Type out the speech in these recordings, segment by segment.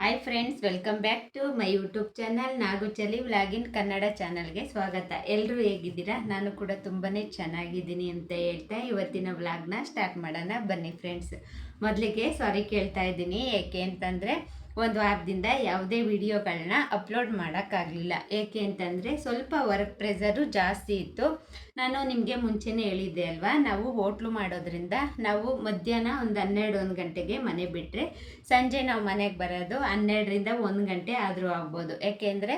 Hi friends, welcome back to my YouTube channel ನಾಗುಚಲಿ vlogging Kannada ಚಾನಲ್ಗೆ ಸ್ವಾಗತ. ಎಲ್ಲರೂ ಹೇಗಿದ್ದೀರಾ? ನಾನು ಕೂಡ ತುಂಬಾ ಚೆನ್ನಾಗಿದ್ದೀನಿ ಅಂತ ಹೇಳ್ತಾ ಇವತ್ತಿನ ವ್ಲಾಗ್ನ ಸ್ಟಾರ್ಟ್ ಮಾಡೋಣ ಬನ್ನಿ ಫ್ರೆಂಡ್ಸ್. ಮೊದಲಿಗೆ ಸಾರಿ ಕೇಳ್ತಾ ಇದ್ದೀನಿ, ಏಕೆ ಅಂತಂದರೆ ಒಂದು ವಾರದಿಂದ ಯಾವುದೇ ವಿಡಿಯೋಗಳನ್ನ ಅಪ್ಲೋಡ್ ಮಾಡೋಕ್ಕಾಗಲಿಲ್ಲ. ಏಕೆ ಅಂತಂದರೆ ಸ್ವಲ್ಪ ವರ್ಕ್ ಪ್ರೆಸರು ಜಾಸ್ತಿ ಇತ್ತು. ನಾನು ನಿಮಗೆ ಮುಂಚೆನೇ ಹೇಳಿದ್ದೆ ಅಲ್ವಾ, ನಾವು ಹೋಟ್ಲು ಮಾಡೋದ್ರಿಂದ ನಾವು ಮಧ್ಯಾಹ್ನ ಒಂದು 12-1 ಗಂಟೆಗೆ ಮನೆ ಬಿಟ್ಟರೆ ಸಂಜೆ ನಾವು ಮನೆಗೆ ಬರೋದು 12ರಿಂದ 1 ಗಂಟೆ ಆದರೂ ಆಗ್ಬೋದು. ಏಕೆಂದರೆ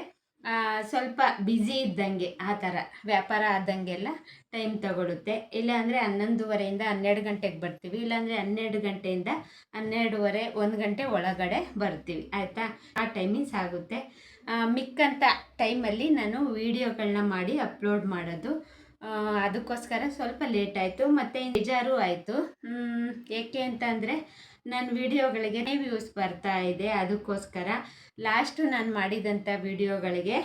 ಸ್ವಲ್ಪ ಬ್ಯುಸಿ ಇದ್ದಂಗೆ ಆ ಥರ ವ್ಯಾಪಾರ ಆದಂಗೆಲ್ಲ ಟೈಮ್ ತಗೊಳುತ್ತೆ. ಇಲ್ಲಾಂದರೆ 11:30ಯಿಂದ 12 ಗಂಟೆಗೆ ಬರ್ತೀವಿ, ಇಲ್ಲಾಂದರೆ 12 ಗಂಟೆಯಿಂದ 12:30 1 ಗಂಟೆ ಒಳಗಡೆ ಬರ್ತೀವಿ, ಆಯಿತಾ? ಆ ಟೈಮಿಂಗ್ಸ್ ಆಗುತ್ತೆ. ಮಿಕ್ಕಂಥ ಟೈಮಲ್ಲಿ ನಾನು ವೀಡಿಯೋಗಳನ್ನ ಮಾಡಿ ಅಪ್ಲೋಡ್ ಮಾಡೋದು, ಅದಕ್ಕೋಸ್ಕರ ಸ್ವಲ್ಪ ಲೇಟ್ ಆಯಿತು. ಮತ್ತು ಬೇಜಾರು ಆಯಿತು. ಏಕೆ ಅಂತ ಅಂದರೆ ನನ್ನ ವೀಡಿಯೋಗಳಿಗೆ ವ್ಯೂಸ್ ಬರ್ತಾ ಇದೆ, ಅದಕ್ಕೋಸ್ಕರ ಲಾಸ್ಟು ನಾನು ಮಾಡಿದಂಥ ವೀಡಿಯೋಗಳಿಗೆ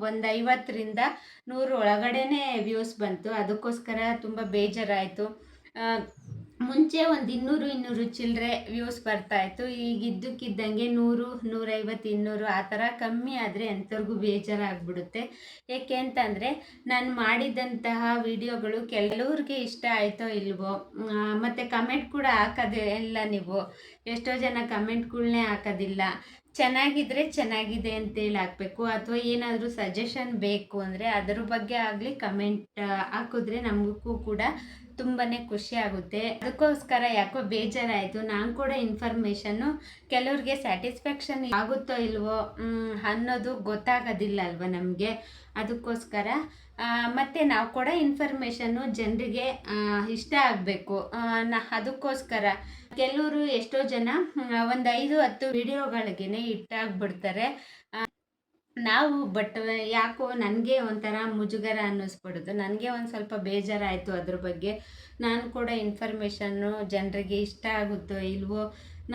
ಒಂದು 50ರಿಂದ 100 ಒಳಗಡೆನೇ ವ್ಯೂಸ್ ಬಂತು. ಅದಕ್ಕೋಸ್ಕರ ತುಂಬ ಬೇಜಾರಾಯಿತು. ಮುಂಚೆ ಒಂದು 200 ಚಿಲ್ಲರೆ ವ್ಯೂಸ್ ಬರ್ತಾಯಿತ್ತು. ಈಗ ಇದ್ದಕ್ಕಿದ್ದಂಗೆ 100, 150, 200 ಆ ಥರ ಕಮ್ಮಿ ಆದರೆ ಎಂಥವ್ರಿಗೂ ಬೇಜಾರಾಗ್ಬಿಡುತ್ತೆ. ಏಕೆ ಅಂತಂದರೆ ನಾನು ಮಾಡಿದಂತಹ ವಿಡಿಯೋಗಳು ಕೆಲವ್ರಿಗೆ ಇಷ್ಟ ಆಯಿತೋ ಇಲ್ವೋ, ಮತ್ತು ಕಮೆಂಟ್ ಕೂಡ ಹಾಕೋದೇ ಇಲ್ಲ. ನೀವು ಎಷ್ಟೋ ಜನ ಕಮೆಂಟ್ಗಳನ್ನೇ ಹಾಕೋದಿಲ್ಲ. ಚೆನ್ನಾಗಿದ್ದರೆ ಚೆನ್ನಾಗಿದೆ ಅಂತೇಳಿ ಹಾಕಬೇಕು, ಅಥವಾ ಏನಾದರೂ ಸಜೆಷನ್ ಬೇಕು ಅಂದರೆ ಅದ್ರ ಬಗ್ಗೆ ಆಗಲಿ ಕಮೆಂಟ್ ಹಾಕಿದ್ರೆ ನಮಗೂ ಕೂಡ ತುಂಬಾ ಖುಷಿ ಆಗುತ್ತೆ. ಅದಕ್ಕೋಸ್ಕರ ಯಾಕೋ ಬೇಜಾರಾಯಿತು. ನಾನು ಕೂಡ ಇನ್ಫಾರ್ಮೇಷನ್ನು ಕೆಲವ್ರಿಗೆ ಸ್ಯಾಟಿಸ್ಫ್ಯಾಕ್ಷನ್ ಆಗುತ್ತೋ ಇಲ್ವೋ ಅನ್ನೋದು ಗೊತ್ತಾಗೋದಿಲ್ಲ ಅಲ್ವ ನಮಗೆ. ಅದಕ್ಕೋಸ್ಕರ ಮತ್ತು ನಾವು ಕೂಡ ಇನ್ಫಾರ್ಮೇಷನ್ನು ಜನರಿಗೆ ಇಷ್ಟ ಆಗಬೇಕು. ಅದಕ್ಕೋಸ್ಕರ ಕೆಲವರು ಎಷ್ಟೋ ಜನ ಒಂದು 5-10 ವಿಡಿಯೋಗಳಿಗೇ ಇಟ್ಟಾಗ್ಬಿಡ್ತಾರೆ. ನಾವು ಯಾಕೋ ನನಗೆ ಒಂಥರ ಮುಜುಗರ ಅನ್ನಿಸ್ಬಿಡೋದು. ನನಗೆ ಒಂದು ಸ್ವಲ್ಪ ಬೇಜಾರಾಯಿತು ಅದ್ರ ಬಗ್ಗೆ. ನಾನು ಕೂಡ ಇನ್ಫಾರ್ಮೇಷನ್ನು ಜನರಿಗೆ ಇಷ್ಟ ಆಗುತ್ತೋ ಇಲ್ವೋ,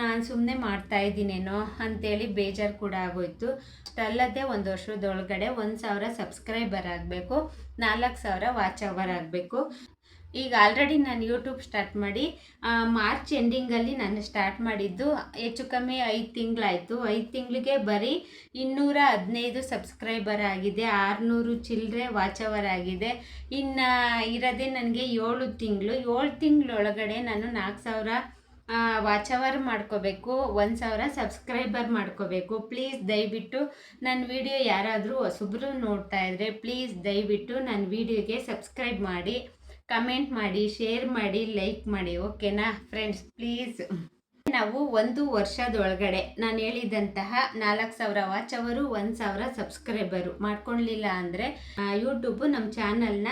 ನಾನು ಸುಮ್ಮನೆ ಮಾಡ್ತಾಯಿದ್ದೀನೇನೋ ಅಂಥೇಳಿ ಬೇಜಾರು ಕೂಡ ಆಗೋಯ್ತು. ಅಷ್ಟಲ್ಲದೆ 1 ವರ್ಷದೊಳಗಡೆ 1,000 ಸಬ್ಸ್ಕ್ರೈಬರ್ ಆಗಬೇಕು, 4,000 ವಾಚ್ ಅವರ್ ಆಗಬೇಕು. ಈಗ ಆಲ್ರೆಡಿ ನಾನು ಯೂಟ್ಯೂಬ್ ಸ್ಟಾರ್ಟ್ ಮಾಡಿ ಮಾರ್ಚ್ ಎಂಡಿಂಗಲ್ಲಿ ನಾನು ಸ್ಟಾರ್ಟ್ ಮಾಡಿದ್ದು. ಹೆಚ್ಚು ಕಮ್ಮಿ 5 ತಿಂಗಳಾಯಿತು. 5 ತಿಂಗಳಿಗೆ ಬರೀ 215 ಸಬ್ಸ್ಕ್ರೈಬರ್ ಆಗಿದೆ, 600 ಚಿಲ್ಲರೆ ವಾಚ್ ಅವರ್ ಆಗಿದೆ. ಇನ್ನು ಇರೋದೇ ನನಗೆ 7 ತಿಂಗಳು. 7 ತಿಂಗಳೊಳಗಡೆ ನಾನು 4,000 ವಾಚ್ ಅವರ್ ಮಾಡ್ಕೋಬೇಕು, 1,000 ಸಬ್ಸ್ಕ್ರೈಬರ್ ಮಾಡ್ಕೋಬೇಕು. ಪ್ಲೀಸ್ ದಯವಿಟ್ಟು ನನ್ನ ವಿಡಿಯೋ ಯಾರಾದರೂ ಹೊಸಬ್ರು ನೋಡ್ತಾ ಇದ್ದರೆ ಪ್ಲೀಸ್ ದಯವಿಟ್ಟು ನನ್ನ ವಿಡಿಯೋಗೆ ಸಬ್ಸ್ಕ್ರೈಬ್ ಮಾಡಿ, ಕಮೆಂಟ್ ಮಾಡಿ, ಶೇರ್ ಮಾಡಿ, ಲೈಕ್ ಮಾಡಿ, ಓಕೆನಾ ಫ್ರೆಂಡ್ಸ್? ಪ್ಲೀಸ್ ನಾವು 1 ವರ್ಷದೊಳಗಡೆ ನಾನು ಹೇಳಿದಂತಹ 4,000 ವಾಚ್ ಅವರು, 1,000 ಸಬ್ಸ್ಕ್ರೈಬರು ಮಾಡ್ಕೊಳ್ಳಿಲ್ಲ ಅಂದರೆ ಯೂಟ್ಯೂಬು ನಮ್ಮ ಚಾನಲ್ನ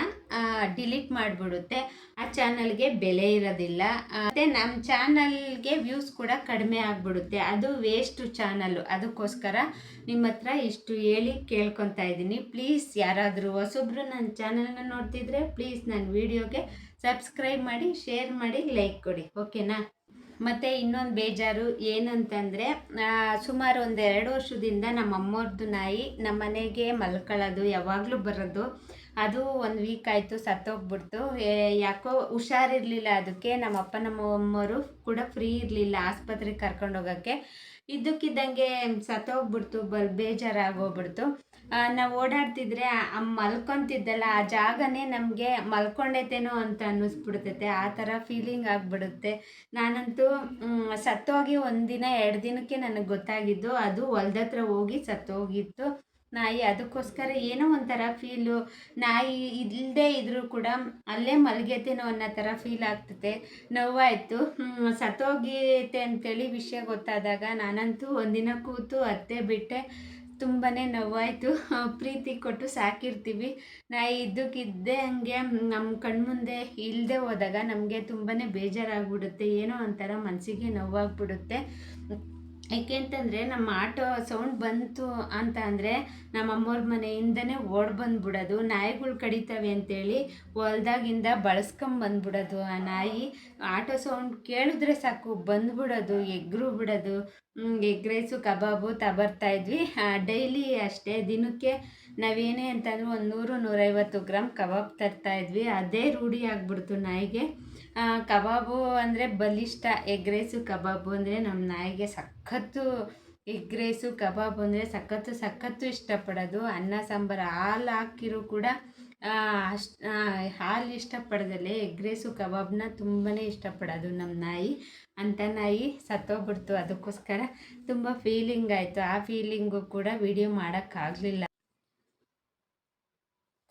ಡಿಲೀಟ್ ಮಾಡಿಬಿಡುತ್ತೆ. ಆ ಚಾನಲ್ಗೆ ಬೆಲೆ ಇರೋದಿಲ್ಲ, ಮತ್ತು ನಮ್ಮ ಚಾನಲ್ಗೆ ವ್ಯೂಸ್ ಕೂಡ ಕಡಿಮೆ ಆಗಿಬಿಡುತ್ತೆ. ಅದು ವೇಸ್ಟು ಚಾನಲ್ಲು. ಅದಕ್ಕೋಸ್ಕರ ನಿಮ್ಮ ಹತ್ರ ಇಷ್ಟು ಹೇಳಿ ಕೇಳ್ಕೊತಾ ಇದ್ದೀನಿ. ಪ್ಲೀಸ್ ಯಾರಾದರೂ ಹೊಸೊಬ್ರು ನನ್ನ ಚಾನಲ್ನ ನೋಡ್ತಿದ್ರೆ ಪ್ಲೀಸ್ ನನ್ನ ವಿಡಿಯೋಗೆ ಸಬ್ಸ್ಕ್ರೈಬ್ ಮಾಡಿ, ಶೇರ್ ಮಾಡಿ, ಲೈಕ್ ಕೊಡಿ, ಓಕೆನಾ? ಮತ್ತು ಇನ್ನೊಂದು ಬೇಜಾರು ಏನಂತಂದರೆ ಸುಮಾರು ಒಂದು 2 ವರ್ಷದಿಂದ ನಮ್ಮ ಅಮ್ಮವ್ರದ್ದು ನಾಯಿ ನಮ್ಮ ಮನೆಗೆ ಮಲ್ಕೊಳ್ಳೋದು, ಯಾವಾಗಲೂ ಬರೋದು. ಅದು 1 ವೀಕ್ ಆಯಿತು, ಸತ್ತೋಗ್ಬಿಡ್ತು. ಯಾಕೋ ಹುಷಾರಿರಲಿಲ್ಲ ಅದಕ್ಕೆ. ನಮ್ಮ ಅಪ್ಪ ನಮ್ಮ ಅಮ್ಮವರು ಕೂಡ ಫ್ರೀ ಇರಲಿಲ್ಲ ಆಸ್ಪತ್ರೆಗೆ ಕರ್ಕೊಂಡೋಗೋಕ್ಕೆ. ಇದ್ದಕ್ಕಿದ್ದಂಗೆ ಸತ್ತೋಗ್ಬಿಡ್ತು. ಬೇಜಾರಾಗೋಗ್ಬಿಡ್ತು. ನಾವು ಓಡಾಡ್ತಿದ್ರೆ ಮಲ್ಕೊತಿದ್ದಲ್ಲ ಆ ಜಾಗನೇ ನಮಗೆ ಮಲ್ಕೊಂಡೈತೇನೋ ಅಂತ ಅನ್ನಿಸ್ಬಿಡ್ತೈತೆ. ಆ ಥರ ಫೀಲಿಂಗ್ ಆಗಿಬಿಡುತ್ತೆ. ನಾನಂತೂ ಸತ್ತೋಗಿ 1 ದಿನ 2 ದಿನಕ್ಕೆ ನನಗೆ ಗೊತ್ತಾಗಿದ್ದು, ಅದು ಹೊಲ್ದತ್ರ ಹೋಗಿ ಸತ್ತೋಗಿತ್ತು ನಾಯಿ. ಅದಕ್ಕೋಸ್ಕರ ಏನೋ ಒಂಥರ ಫೀಲು, ನಾಯಿ ಇಲ್ಲದೇ ಇದ್ದರೂ ಕೂಡ ಅಲ್ಲೇ ಮಲಗೈತೇನೋ ಅನ್ನೋ ಥರ ಫೀಲ್ ಆಗ್ತೈತೆ. ನೋವಾಯಿತು. ಸತ್ತೋಗೈತೆ ಅಂತೇಳಿ ವಿಷಯ ಗೊತ್ತಾದಾಗ ನಾನಂತೂ 1 ದಿನ ಕೂತು ಅತ್ತೆ ಬಿಟ್ಟೆ. ತುಂಬಾ ನೋವಾಯಿತು. ಪ್ರೀತಿ ಕೊಟ್ಟು ಸಾಕಿರ್ತೀವಿ, ನಾಯಿ ಇದ್ದಕ್ಕಿದ್ದೇ ಹಂಗೆ ನಮ್ಮ ಕಣ್ಮುಂದೆ ಇಲ್ಲದೆ ಹೋದಾಗ ನಮಗೆ ತುಂಬಾ ಬೇಜಾರಾಗ್ಬಿಡುತ್ತೆ. ಏನೋ ಒಂಥರ ಮನಸ್ಸಿಗೆ ನೋವಾಗ್ಬಿಡುತ್ತೆ. ಏಕೆ ಅಂತಂದರೆ ನಮ್ಮ ಆಟೋ ಸೌಂಡ್ ಬಂತು ಅಂತ ಅಂದರೆ ನಮ್ಮ ಅಮ್ಮವ್ರ ಮನೆಯಿಂದನೇ ಓಡಿ ಬಂದುಬಿಡೋದು. ನಾಯಿಗಳು ಕಡಿತವೆ ಅಂತೇಳಿ ಹೊಲ್ದಾಗಿಂದ ಬಳಸ್ಕೊಂಬಂದ್ಬಿಡೋದು. ಆ ನಾಯಿ ಆಟೋ ಸೌಂಡ್ ಕೇಳಿದ್ರೆ ಸಾಕು ಬಂದುಬಿಡೋದು, ಎಗ್ರು ಬಿಡೋದು. ಎಗ್ ರೈಸು ಕಬಾಬು ಬರ್ತಾಯಿದ್ವಿ ಡೈಲಿ ಅಷ್ಟೇ. ದಿನಕ್ಕೆ ನಾವೇನೇ ಅಂತಂದರೂ ಒಂದು 100-150 ಗ್ರಾಮ್ ಕಬಾಬ್ ತರ್ತಾಯಿದ್ವಿ. ಅದೇ ರೂಢಿ ಆಗಿಬಿಡ್ತು ನಾಯಿಗೆ. ಕಬಾಬು ಅಂದರೆ ಬಲಿಷ್ಠ. ಎಗ್ ರೈಸು ಕಬಾಬು ಅಂದರೆ ನಮ್ಮ ನಾಯಿಗೆ ಸಖತ್ತು ಎಗ್ ರೈಸು ಕಬಾಬ್ ಅಂದರೆ ಸಖತ್ತು ಇಷ್ಟಪಡೋದು. ಅನ್ನ ಸಾಂಬಾರು ಹಾಲು ಹಾಕಿರೂ ಕೂಡ ಅಷ್ಟು ಹಾಲು ಇಷ್ಟಪಡೋದಲ್ಲೇ ಎಗ್ ರೈಸು ಕಬಾಬ್ನ ತುಂಬಾ ಇಷ್ಟಪಡೋದು ನಮ್ಮ ನಾಯಿ. ಅಂಥ ನಾಯಿ ಸತ್ತೋಗ್ಬಿಡ್ತು. ಅದಕ್ಕೋಸ್ಕರ ತುಂಬ ಫೀಲಿಂಗ್ ಆಯಿತು. ಆ ಫೀಲಿಂಗು ಕೂಡ ವಿಡಿಯೋ ಮಾಡೋಕ್ಕಾಗಲಿಲ್ಲ.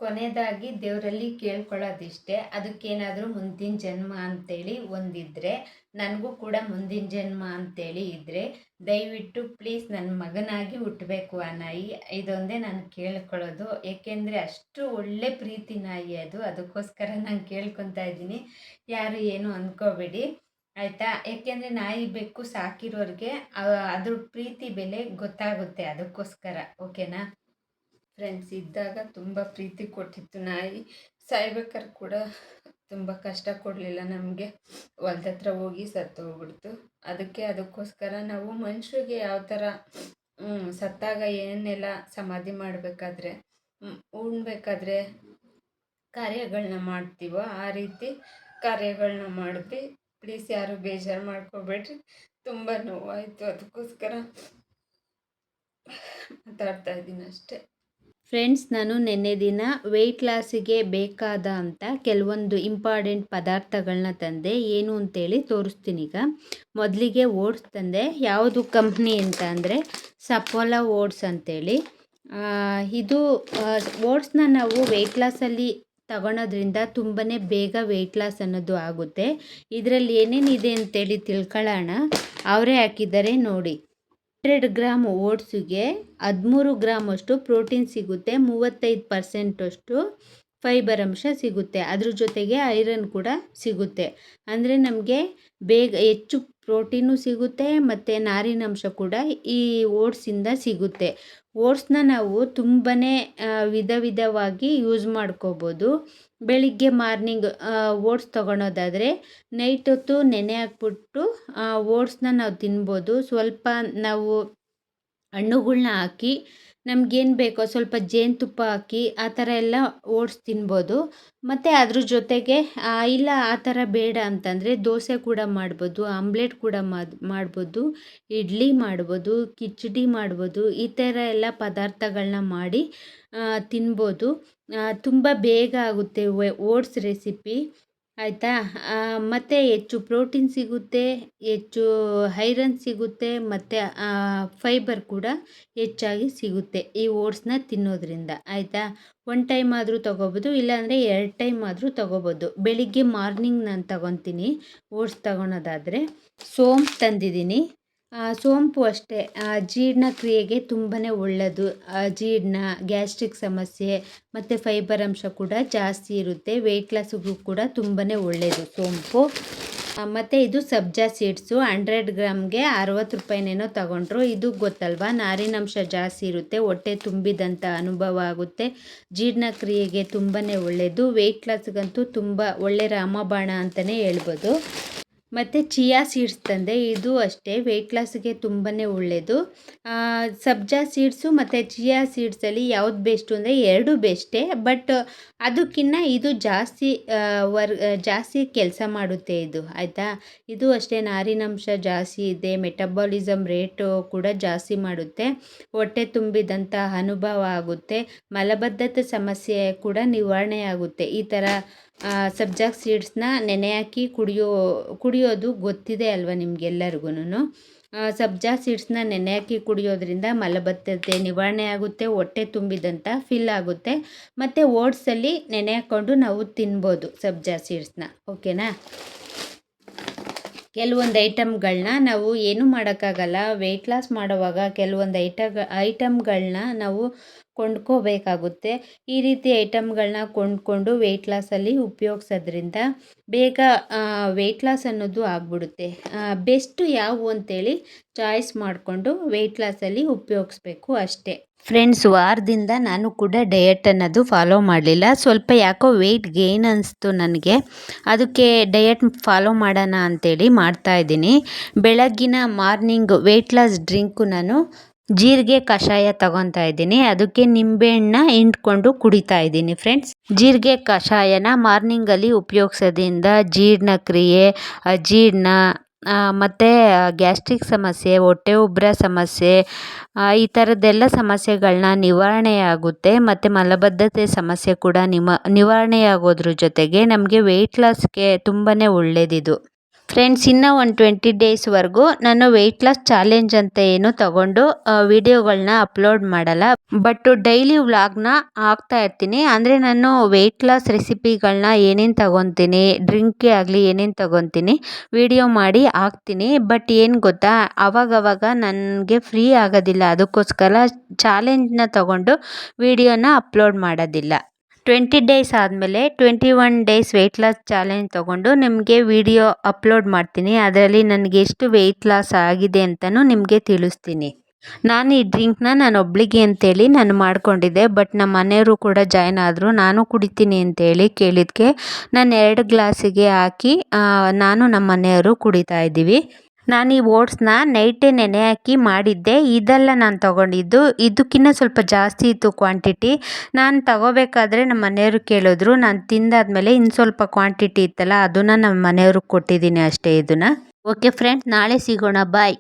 ಕೊನೆಯದಾಗಿ ದೇವರಲ್ಲಿ ಕೇಳ್ಕೊಳ್ಳೋದಿಷ್ಟೇ, ಅದಕ್ಕೇನಾದರೂ ಮುಂದಿನ ಜನ್ಮ ಅಂತೇಳಿ ಒಂದಿದ್ರೆ, ನನಗೂ ಕೂಡ ಮುಂದಿನ ಜನ್ಮ ಅಂತೇಳಿ ಇದ್ದರೆ ದಯವಿಟ್ಟು ಪ್ಲೀಸ್ ನನ್ನ ಮಗನಾಗಿ ಹುಟ್ಟಬೇಕು ಆ ನಾಯಿ. ಇದೊಂದೇ ನಾನು ಕೇಳ್ಕೊಳ್ಳೋದು. ಏಕೆಂದರೆ ಅಷ್ಟು ಒಳ್ಳೆ ಪ್ರೀತಿ ನಾಯಿ ಅದು. ಅದಕ್ಕೋಸ್ಕರ ನಾನು ಕೇಳ್ಕೊತಾ ಇದ್ದೀನಿ. ಯಾರು ಏನು ಅಂದ್ಕೋಬೇಡಿ ಆಯಿತಾ. ಏಕೆಂದರೆ ನಾಯಿ ಬೆಕ್ಕು ಸಾಕಿರೋರಿಗೆ ಅದ್ರ ಪ್ರೀತಿ ಬೆಲೆ ಗೊತ್ತಾಗುತ್ತೆ. ಅದಕ್ಕೋಸ್ಕರ ಓಕೆನಾ ಫ್ರೆಂಡ್ಸ್. ಇದ್ದಾಗ ತುಂಬ ಪ್ರೀತಿ ಕೊಟ್ಟಿತ್ತು ನಾಯಿ. ಸಾಯ್ಬೇಕಾದ್ರೆ ಕೂಡ ತುಂಬ ಕಷ್ಟ ಕೊಡಲಿಲ್ಲ ನಮಗೆ. ಹೊಲ್ದ ಹತ್ರ ಹೋಗಿ ಸತ್ತೋಗ್ಬಿಡ್ತು. ಅದಕ್ಕೋಸ್ಕರ ನಾವು ಮನುಷ್ಯರಿಗೆ ಯಾವ ಥರ ಸತ್ತಾಗ ಏನೆಲ್ಲ ಸಮಾಧಿ ಮಾಡಬೇಕಾದ್ರೆ ಉಣ್ಬೇಕಾದ್ರೆ ಕಾರ್ಯಗಳನ್ನ ಮಾಡ್ತೀವೋ ಆ ರೀತಿ ಕಾರ್ಯಗಳನ್ನ ಮಾಡಿದ್ವಿ. ಪ್ಲೀಸ್ ಯಾರು ಬೇಜಾರು ಮಾಡ್ಕೋಬೇಡ್ರಿ. ತುಂಬ ನೋವಾಯಿತು. ಅದಕ್ಕೋಸ್ಕರ ಮಾತಾಡ್ತಾ ಇದ್ದೀನಿ ಅಷ್ಟೇ ಫ್ರೆಂಡ್ಸ್. ನಾನು ನಿನ್ನೆ ದಿನ ವೆಯ್ಟ್ ಲಾಸಿಗೆ ಬೇಕಾದ ಅಂತ ಕೆಲವೊಂದು ಇಂಪಾರ್ಟೆಂಟ್ ಪದಾರ್ಥಗಳನ್ನ ತಂದೆ. ಏನು ಅಂತೇಳಿ ತೋರಿಸ್ತೀನಿ ಈಗ. ಮೊದಲಿಗೆ ಓಟ್ಸ್ ತಂದೆ. ಯಾವುದು ಕಂಪ್ನಿ ಅಂತ ಅಂದರೆ ಸಫೋಲಾ ಓಟ್ಸ್ ಅಂತೇಳಿ. ಇದು ಓಟ್ಸ್ನ ನಾವು ವೆಯ್ಟ್ ಲಾಸಲ್ಲಿ ತಗೊಳೋದ್ರಿಂದ ತುಂಬಾ ಬೇಗ ವೆಯ್ಟ್ ಲಾಸ್ ಅನ್ನೋದು ಆಗುತ್ತೆ. ಇದರಲ್ಲಿ ಏನೇನಿದೆ ಅಂತೇಳಿ ತಿಳ್ಕೊಳ್ಳೋಣ. ಅವರೇ ಹಾಕಿದ್ದಾರೆ ನೋಡಿ. 100 ಗ್ರಾಮ್ ಓಟ್ಸಿಗೆ 13 ಗ್ರಾಮಷ್ಟು ಪ್ರೋಟೀನ್ ಸಿಗುತ್ತೆ, 35% ಫೈಬರ್ ಅಂಶ ಸಿಗುತ್ತೆ. ಅದ್ರ ಜೊತೆಗೆ ಐರನ್ ಕೂಡ ಸಿಗುತ್ತೆ. ಅಂದರೆ ನಮಗೆ ಬೇಗ ಹೆಚ್ಚು ಪ್ರೋಟೀನು ಸಿಗುತ್ತೆ ಮತ್ತು ನಾರಿನಂಶ ಕೂಡ ಈ ಓಟ್ಸಿಂದ ಸಿಗುತ್ತೆ. ಓಟ್ಸ್ನ ನಾವು ತುಂಬಾ ವಿಧವಾಗಿ ಯೂಸ್ ಮಾಡ್ಕೋಬೋದು. ಬೆಳಿಗ್ಗೆ ಮಾರ್ನಿಂಗ್ ಓಟ್ಸ್ ತೊಗೊಳೋದಾದರೆ ನೈಟ್ ಹೊತ್ತು ನೆನೆ ಹಾಕ್ಬಿಟ್ಟು ಓಟ್ಸ್ನ ನಾವು ತಿನ್ಬೋದು. ಸ್ವಲ್ಪ ನಾವು ಹಣ್ಣುಗಳ್ನ ಹಾಕಿ ನಮಗೇನು ಬೇಕೋ ಸ್ವಲ್ಪ ಜೇನುತುಪ್ಪ ಹಾಕಿ ಆ ಥರ ಎಲ್ಲ ಓಟ್ಸ್ ತಿನ್ಬೋದು. ಮತ್ತು ಅದ್ರ ಜೊತೆಗೆ ಇಲ್ಲ ಆ ಥರ ಬೇಡ ಅಂತಂದರೆ ದೋಸೆ ಕೂಡ ಮಾಡ್ಬೋದು, ಆಮ್ಲೆಟ್ ಕೂಡ ಮಾಡ್ಬೋದು, ಇಡ್ಲಿ ಮಾಡ್ಬೋದು, ಕಿಚಡಿ ಮಾಡ್ಬೋದು. ಈ ಥರ ಎಲ್ಲ ಪದಾರ್ಥಗಳನ್ನ ಮಾಡಿ ತಿನ್ಬೋದು. ತುಂಬ ಬೇಗ ಆಗುತ್ತೆ ಓಟ್ಸ್ ರೆಸಿಪಿ ಆಯಿತಾ. ಮತ್ತು ಹೆಚ್ಚು ಪ್ರೋಟೀನ್ ಸಿಗುತ್ತೆ, ಹೆಚ್ಚು ಐರನ್ ಸಿಗುತ್ತೆ ಮತ್ತು ಫೈಬರ್ ಕೂಡ ಹೆಚ್ಚಾಗಿ ಸಿಗುತ್ತೆ ಈ ಓಟ್ಸ್ನ ತಿನ್ನೋದ್ರಿಂದ ಆಯಿತಾ. 1 ಟೈಮ್ ಆದರೂ ತೊಗೋಬೋದು, ಇಲ್ಲಾಂದರೆ 2 ಟೈಮ್ ಆದರೂ ತೊಗೋಬೋದು. ಬೆಳಿಗ್ಗೆ ಮಾರ್ನಿಂಗ್ ನಾನು ತೊಗೊತೀನಿ ಓಟ್ಸ್ ತೊಗೊಳೋದಾದರೆ. ಸೋಂಪು ತಂದಿದ್ದೀನಿ. ಸೋಂಪು ಅಷ್ಟೇ ಜೀರ್ಣಕ್ರಿಯೆಗೆ ತುಂಬಾ ಒಳ್ಳೆಯದು. ಜೀರ್ಣ, ಗ್ಯಾಸ್ಟ್ರಿಕ್ ಸಮಸ್ಯೆ ಮತ್ತು ಫೈಬರ್ ಅಂಶ ಕೂಡ ಜಾಸ್ತಿ ಇರುತ್ತೆ. ವೆಯ್ಟ್ ಲಾಸ್ಗೂ ಕೂಡ ತುಂಬಾ ಒಳ್ಳೆಯದು ಸೋಂಪು. ಮತ್ತು ಇದು ಸಬ್ಜಾ ಸೀಡ್ಸು 100 ಗ್ರಾಮ್ಗೆ 60 ರೂಪಾಯಿನೇನೋ ತಗೊಂಡ್ರು. ಇದು ಗೊತ್ತಲ್ವಾ, ನಾರಿನಂಶ ಜಾಸ್ತಿ ಇರುತ್ತೆ, ಹೊಟ್ಟೆ ತುಂಬಿದಂಥ ಅನುಭವ ಆಗುತ್ತೆ, ಜೀರ್ಣಕ್ರಿಯೆಗೆ ತುಂಬಾ ಒಳ್ಳೆಯದು. ವೆಯ್ಟ್ ಲಾಸ್ಗಂತೂ ತುಂಬ ಒಳ್ಳೆ ರಾಮಬಾಣ ಅಂತಲೇ ಹೇಳ್ಬೋದು. ಮತ್ತು ಚಿಯಾ ಸೀಡ್ಸ್ ತಂದೆ. ಇದು ಅಷ್ಟೇ ವೆಯ್ಟ್ ಲಾಸ್ಗೆ ತುಂಬಾ ಒಳ್ಳೆಯದು. ಸಬ್ಜಾ ಸೀಡ್ಸು ಮತ್ತು ಚಿಯಾ ಸೀಡ್ಸಲ್ಲಿ ಯಾವ್ದು ಬೆಸ್ಟು ಅಂದರೆ 2 ಬೆಸ್ಟೇ. ಬಟ್ ಅದಕ್ಕಿಂತ ಇದು ಜಾಸ್ತಿ ಕೆಲಸ ಮಾಡುತ್ತೆ ಇದು ಆಯಿತಾ. ಇದು ಅಷ್ಟೇ ನಾರಿನಂಶ ಜಾಸ್ತಿ ಇದೆ, ಮೆಟಬಾಲಿಸಮ್ ರೇಟು ಕೂಡ ಜಾಸ್ತಿ ಮಾಡುತ್ತೆ, ಹೊಟ್ಟೆ ತುಂಬಿದಂಥ ಅನುಭವ ಆಗುತ್ತೆ, ಮಲಬದ್ಧತೆ ಸಮಸ್ಯೆ ಕೂಡ ನಿವಾರಣೆ ಆಗುತ್ತೆ. ಈ ಥರ ಸಬ್ಜಾ ಸೀಡ್ಸ್ನ ನೆನೆ ಹಾಕಿ ಕುಡಿಯೋದು ಗೊತ್ತಿದೆ ಅಲ್ವಾ ನಿಮಗೆಲ್ಲರಿಗೂ. ಸಬ್ಜಾ ಸೀಡ್ಸ್ನ ನೆನೆ ಹಾಕಿ ಕುಡಿಯೋದ್ರಿಂದ ಮಲಬದ್ಧತೆ ನಿವಾರಣೆ ಆಗುತ್ತೆ, ಹೊಟ್ಟೆ ತುಂಬಿದಂಥ ಫೀಲ್ ಆಗುತ್ತೆ. ಮತ್ತು ಓಟ್ಸಲ್ಲಿ ನೆನೆ ಹಾಕ್ಕೊಂಡು ನಾವು ತಿನ್ಬೋದು ಸಬ್ಜಾ ಸೀಡ್ಸ್ನ ಓಕೆನಾ. ಕೆಲವೊಂದು ಐಟಮ್ಗಳನ್ನ ನಾವು ಏನೂ ಮಾಡೋಕ್ಕಾಗಲ್ಲ. ವೆಯ್ಟ್ ಲಾಸ್ ಮಾಡುವಾಗ ಕೆಲವೊಂದು ಐಟಮ್ಗಳನ್ನ ನಾವು ಕೊಂಡ್ಕೋಬೇಕಾಗುತ್ತೆ. ಈ ರೀತಿ ಐಟಮ್ಗಳನ್ನ ಕೊಂಡ್ಕೊಂಡು ವೆಯ್ಟ್ ಲಾಸಲ್ಲಿ ಉಪಯೋಗಿಸೋದ್ರಿಂದ ಬೇಗ ವೆಯ್ಟ್ ಲಾಸ್ ಅನ್ನೋದು ಆಗ್ಬಿಡುತ್ತೆ. ಬೆಸ್ಟು ಯಾವುವು ಅಂತೇಳಿ ಚಾಯ್ಸ್ ಮಾಡಿಕೊಂಡು ವೆಯ್ಟ್ ಲಾಸಲ್ಲಿ ಉಪಯೋಗಿಸ್ಬೇಕು ಅಷ್ಟೇ ಫ್ರೆಂಡ್ಸ್. ವಾರದಿಂದ ನಾನು ಕೂಡ ಡಯಟ್ ಅನ್ನೋದು ಫಾಲೋ ಮಾಡಲಿಲ್ಲ. ಸ್ವಲ್ಪ ಯಾಕೋ ವೆಯ್ಟ್ ಗೇನ್ ಅನಿಸ್ತು ನನಗೆ. ಅದಕ್ಕೆ ಡಯಟ್ ಫಾಲೋ ಮಾಡೋಣ ಅಂತೇಳಿ ಮಾಡ್ತಾಯಿದ್ದೀನಿ. ಬೆಳಗ್ಗಿನ ಮಾರ್ನಿಂಗ್ ವೆಯ್ಟ್ ಲಾಸ್ ಡ್ರಿಂಕು ನಾನು ಜೀರಿಗೆ ಕಷಾಯ ತಗೊತಾ ಇದ್ದೀನಿ. ಅದಕ್ಕೆ ನಿಂಬೆಹಣ್ಣ ಹಿಂಡ್ಕೊಂಡು ಕುಡಿತಾ ಇದ್ದೀನಿ ಫ್ರೆಂಡ್ಸ್. ಜೀರಿಗೆ ಕಷಾಯನ ಮಾರ್ನಿಂಗಲ್ಲಿ ಉಪಯೋಗಿಸೋದ್ರಿಂದ ಜೀರ್ಣಕ್ರಿಯೆ, ಅಜೀರ್ಣ ಮತ್ತು ಗ್ಯಾಸ್ಟ್ರಿಕ್ ಸಮಸ್ಯೆ, ಹೊಟ್ಟೆ ಉಬ್ಬರ ಸಮಸ್ಯೆ, ಈ ಥರದ್ದೆಲ್ಲ ಸಮಸ್ಯೆಗಳನ್ನ ನಿವಾರಣೆಯಾಗುತ್ತೆ. ಮತ್ತು ಮಲಬದ್ಧತೆ ಸಮಸ್ಯೆ ಕೂಡ ನಿವಾರಣೆಯಾಗೋದ್ರ ಜೊತೆಗೆ ನಮಗೆ ವೆಯ್ಟ್ ಲಾಸ್ಗೆ ತುಂಬಾ ಒಳ್ಳೆಯದಿದು. ಫ್ರೆಂಡ್ಸ್, ಇನ್ನೂ ಒಂದು 20 ಡೇಸ್ವರೆಗೂ ನಾನು ವೆಯ್ಟ್ ಲಾಸ್ ಚಾಲೆಂಜ್ ಅಂತ ಏನು ತಗೊಂಡು ವಿಡಿಯೋಗಳನ್ನ ಅಪ್ಲೋಡ್ ಮಾಡಲ್ಲ. ಬಟ್ ಡೈಲಿ ವ್ಲಾಗ್ನ ಹಾಕ್ತಾ ಇರ್ತೀನಿ. ಅಂದರೆ ನಾನು ವೆಯ್ಟ್ ಲಾಸ್ ರೆಸಿಪಿಗಳನ್ನ ಏನೇನು ತಗೊತೀನಿ, ಡ್ರಿಂಕೇ ಆಗಲಿ ಏನೇನು ತಗೊತೀನಿ ವಿಡಿಯೋ ಮಾಡಿ ಹಾಕ್ತೀನಿ. ಬಟ್ ಏನು ಗೊತ್ತಾ, ಅವಾಗವಾಗ ನನಗೆ ಫ್ರೀ ಆಗೋದಿಲ್ಲ. ಅದಕ್ಕೋಸ್ಕರ ಚಾಲೆಂಜ್ನ ತಗೊಂಡು ವಿಡಿಯೋನ ಅಪ್ಲೋಡ್ ಮಾಡೋದಿಲ್ಲ. 20 ಡೇಸ್ ಆದಮೇಲೆ 21 ಡೇಸ್ ವೆಯ್ಟ್ ಲಾಸ್ ಚಾಲೆಂಜ್ ತೊಗೊಂಡು ನಿಮಗೆ ವಿಡಿಯೋ ಅಪ್ಲೋಡ್ ಮಾಡ್ತೀನಿ. ಅದರಲ್ಲಿ ನನಗೆ ಎಷ್ಟು ವೆಯ್ಟ್ ಲಾಸ್ ಆಗಿದೆ ಅಂತಲೂ ನಿಮಗೆ ತಿಳಿಸ್ತೀನಿ. ನಾನು ಈ ಡ್ರಿಂಕ್ನ ನಾನೊಬ್ಳಿಗೆ ಅಂತೇಳಿ ನಾನು ಮಾಡ್ಕೊಂಡಿದ್ದೆ. ಬಟ್ ನಮ್ಮ ಮನೆಯವರು ಕೂಡ ಜಾಯ್ನ್ ಆದರು. ನಾನು ಕುಡಿತೀನಿ ಅಂತೇಳಿ ಕೇಳಿದ್ದಕ್ಕೆ ನಾನು 2 ಗ್ಲಾಸಿಗೆ ಹಾಕಿ ನಾನು ನಮ್ಮ ಮನೆಯವರು ಕುಡಿತಾ ಇದ್ದೀವಿ. ನಾನು ಈ ಓಟ್ಸ್ನ ನೈಟೇ ನೆನೆ ಹಾಕಿ ಮಾಡಿದ್ದೆ. ಇದೆಲ್ಲ ನಾನು ತೊಗೊಂಡಿದ್ದು, ಇದಕ್ಕಿಂತ ಸ್ವಲ್ಪ ಜಾಸ್ತಿ ಇತ್ತು ಕ್ವಾಂಟಿಟಿ. ನಾನು ತಗೋಬೇಕಾದ್ರೆ ನಮ್ಮ ಮನೆಯವರು ಕೇಳಿದ್ರು. ನಾನು ತಿಂದಾದ್ಮೇಲೆ ಇನ್ನು ಸ್ವಲ್ಪ ಕ್ವಾಂಟಿಟಿ ಇತ್ತಲ್ಲ, ಅದನ್ನು ನಮ್ಮ ಮನೆಯವ್ರಿಗೆ ಕೊಟ್ಟಿದ್ದೀನಿ ಅಷ್ಟೇ ಇದನ್ನು. ಓಕೆ ಫ್ರೆಂಡ್ಸ್, ನಾಳೆ ಸಿಗೋಣ. ಬಾಯ್.